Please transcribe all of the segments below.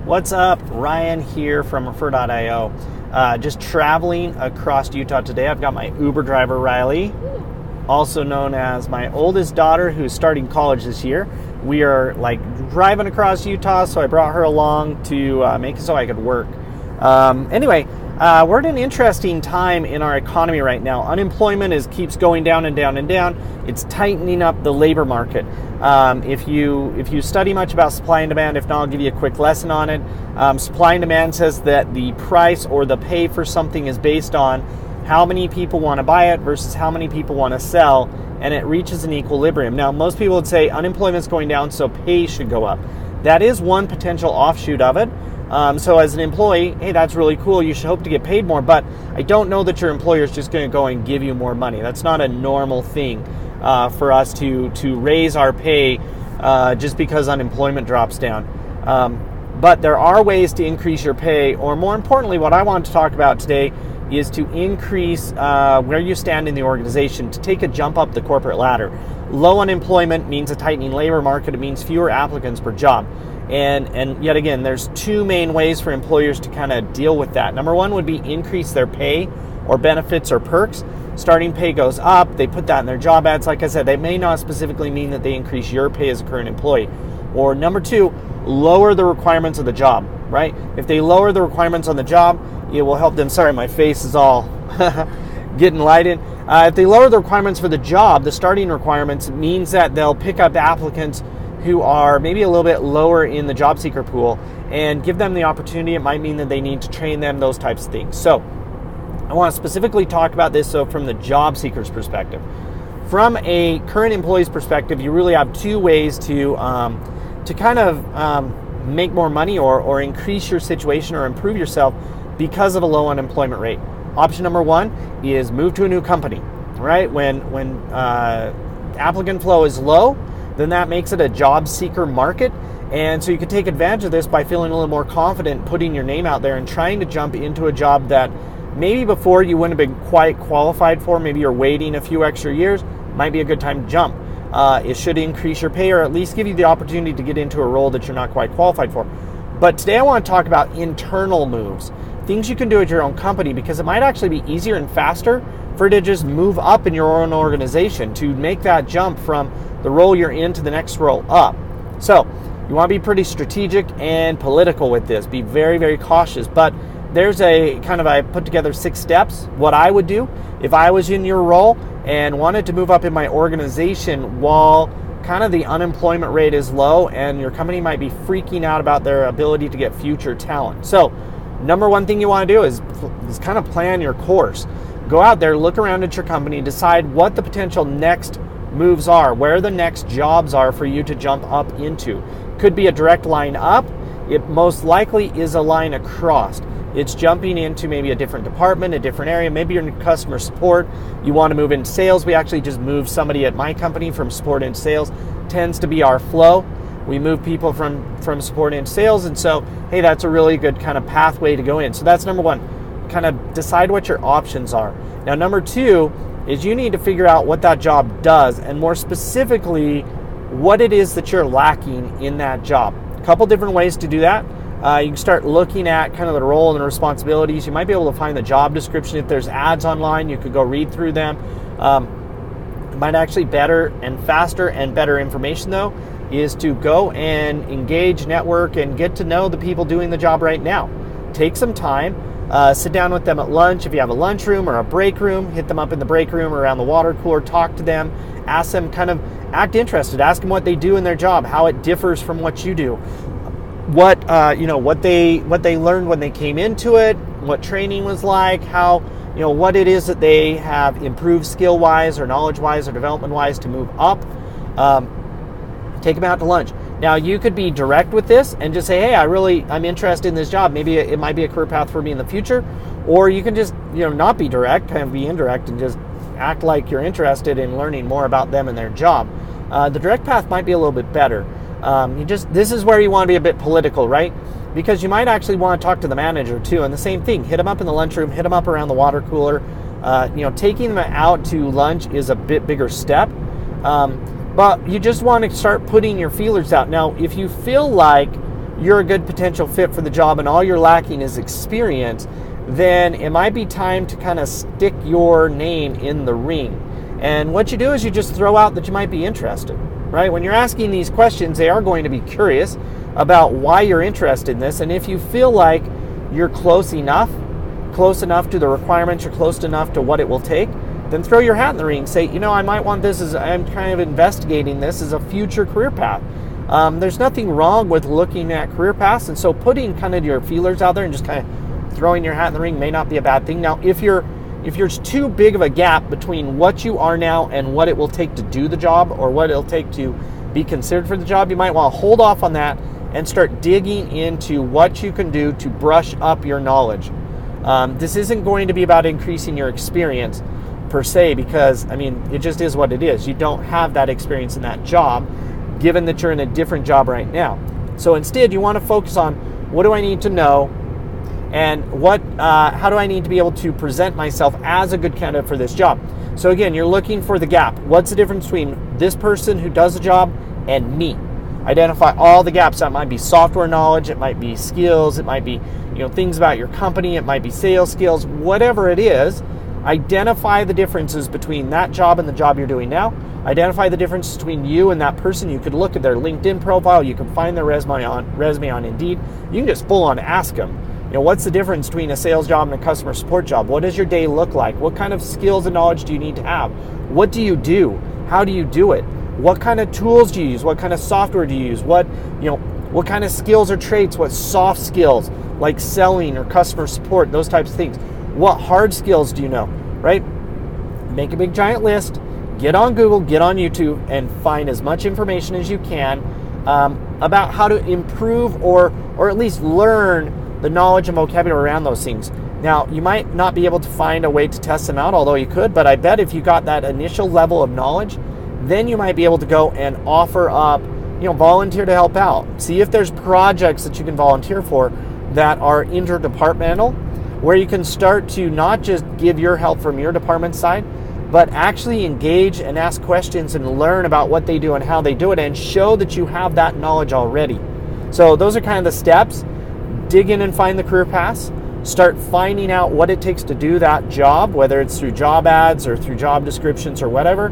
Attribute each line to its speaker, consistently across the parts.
Speaker 1: What's up? Ryan here from Refer.io. Just traveling across Utah today. I've got my Uber driver, Riley, also known as my oldest daughter, who's starting college this year. We are like driving across Utah, so I brought her along to make it so I could work. Anyway, we're at an interesting time in our economy right now. Unemployment keeps going down and down and down. It's tightening up the labor market. If you study much about supply and demand, if not, I'll give you a quick lesson on it. Supply and demand says that the price or the pay for something is based on how many people want to buy it versus how many people want to sell, and it reaches an equilibrium. Now, most people would say unemployment's going down, so pay should go up. That is one potential offshoot of it. So as an employee, hey, that's really cool. You should hope to get paid more, but I don't know that your employer is just going to go and give you more money. That's not a normal thing for us to raise our pay just because unemployment drops down. But there are ways to increase your pay, or more importantly, what I want to talk about today is to increase where you stand in the organization, to take a jump up the corporate ladder. Low unemployment means a tightening labor market. It means fewer applicants per job. And yet again, there's two main ways for employers to kind of deal with that. Number one would be increase their pay or benefits or perks. Starting pay goes up. They put that in their job ads. Like I said, they may not specifically mean that they increase your pay as a current employee. Or number two, lower the requirements of the job, right? If they lower the requirements on the job, it will help them. Sorry, my face is all getting lighted. If they lower the requirements for the job, the starting requirements, means that they'll pick up applicants who are maybe a little bit lower in the job seeker pool and give them the opportunity. It might mean that they need to train them, those types of things. So I want to specifically talk about this from the job seeker's perspective. From a current employee's perspective, you really have two ways to kind of make more money or increase your situation or improve yourself because of a low unemployment rate. Option number one is move to a new company, right? When applicant flow is low, then that makes it a job seeker market. And so you can take advantage of this by feeling a little more confident, putting your name out there and trying to jump into a job that maybe before you wouldn't have been quite qualified for. Maybe you're waiting a few extra years, might be a good time to jump. It should increase your pay or at least give you the opportunity to get into a role that you're not quite qualified for. But today I want to talk about internal moves, things you can do at your own company, because it might actually be easier and faster for it to just move up in your own organization, to make that jump from the role you're in to the next role up. So you want to be pretty strategic and political with this. Be very, very cautious. But there's I put together 6 steps, what I would do if I was in your role and wanted to move up in my organization while kind of the unemployment rate is low and your company might be freaking out about their ability to get future talent. So number one thing you want to do is kind of plan your course. Go out there, look around at your company, decide what the potential next moves are, where the next jobs are for you to jump up into. Could be a direct line up. It most likely is a line across. It's jumping into maybe a different department, a different area. Maybe you're in customer support. You want to move into sales. We actually just moved somebody at my company from support into sales. Tends to be our flow. We move people from support into sales. And so, hey, that's a really good kind of pathway to go in. So that's number one. Kind of decide what your options are. Now, number two is you need to figure out what that job does, and more specifically, what it is that you're lacking in that job. A couple different ways to do that. You can start looking at kind of the role and the responsibilities. You might be able to find the job description. If there's ads online, you could go read through them. Might actually better and faster and better information, though, is to go and engage, network, and get to know the people doing the job right now. Take some time. Sit down with them at lunch. If you have a lunchroom or a break room, hit them up in the break room or around the water cooler, talk to them, ask them, kind of act interested, ask them what they do in their job, how it differs from what you do, what they learned when they came into it, what training was like, how, what it is that they have improved skill-wise or knowledge-wise or development-wise to move up. Take them out to lunch. Now, you could be direct with this and just say, hey, I'm interested in this job. Maybe it might be a career path for me in the future. Or you can just, not be direct, kind of be indirect and just act like you're interested in learning more about them and their job. The direct path might be a little bit better. This is where you want to be a bit political, right? Because you might actually want to talk to the manager too. And the same thing, hit them up in the lunchroom, hit them up around the water cooler. Taking them out to lunch is a bit bigger step. But you just want to start putting your feelers out. Now, if you feel like you're a good potential fit for the job and all you're lacking is experience, then it might be time to kind of stick your name in the ring. And what you do is you just throw out that you might be interested, right? When you're asking these questions, they are going to be curious about why you're interested in this. And if you feel like you're close enough to the requirements, you're close enough to what it will take, then throw your hat in the ring. Say, I might want this as, I'm kind of investigating this as a future career path. There's nothing wrong with looking at career paths, and so putting kind of your feelers out there and just kind of throwing your hat in the ring may not be a bad thing. Now, if there's too big of a gap between what you are now and what it will take to do the job, or what it'll take to be considered for the job, you might want to hold off on that and start digging into what you can do to brush up your knowledge. This isn't going to be about increasing your experience per se, because it just is what it is. You don't have that experience in that job, given that you're in a different job right now. So instead, you want to focus on, what do I need to know, and how do I need to be able to present myself as a good candidate for this job? So again, you're looking for the gap. What's the difference between this person who does the job and me? Identify all the gaps. That might be software knowledge, it might be skills, it might be things about your company, it might be sales skills, whatever it is. Identify the differences between that job and the job you're doing now. Identify the difference between you and that person. You could look at their LinkedIn profile, you can find their resume on Indeed. You can just full on ask them, what's the difference between a sales job and a customer support job? What does your day look like? What kind of skills and knowledge do you need to have? What do you do? How do you do it? What kind of tools do you use? What kind of software do you use? What kind of skills or traits? What soft skills like selling or customer support, those types of things? What hard skills do you know, right? Make a big giant list, get on Google, get on YouTube, and find as much information as you can about how to improve or at least learn the knowledge and vocabulary around those things. Now, you might not be able to find a way to test them out, although you could, but I bet if you got that initial level of knowledge, then you might be able to go and offer up, volunteer to help out. See if there's projects that you can volunteer for that are interdepartmental, where you can start to not just give your help from your department side, but actually engage and ask questions and learn about what they do and how they do it, and show that you have that knowledge already. So those are kind of the steps. Dig in and find the career paths. Start finding out what it takes to do that job, whether it's through job ads or through job descriptions or whatever.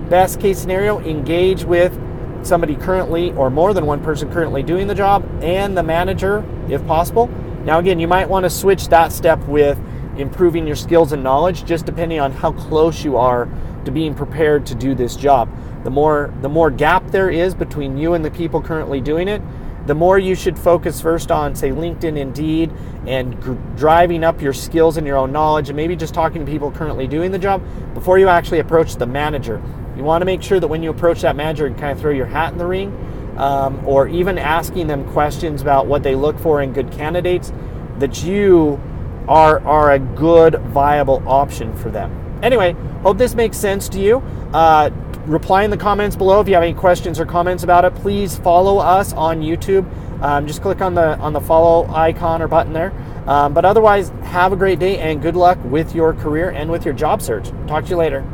Speaker 1: Best case scenario, engage with somebody currently, or more than one person currently doing the job, and the manager if possible. Now again, you might want to switch that step with improving your skills and knowledge, just depending on how close you are to being prepared to do this job. The more gap there is between you and the people currently doing it, the more you should focus first on, say, LinkedIn, Indeed, and driving up your skills and your own knowledge, and maybe just talking to people currently doing the job before you actually approach the manager. You want to make sure that when you approach that manager and kind of throw your hat in the ring, or even asking them questions about what they look for in good candidates, that you are a good, viable option for them. Anyway, hope this makes sense to you. Reply in the comments below if you have any questions or comments about it. Please follow us on YouTube. Just click on the follow icon or button there. But otherwise, have a great day and good luck with your career and with your job search. Talk to you later.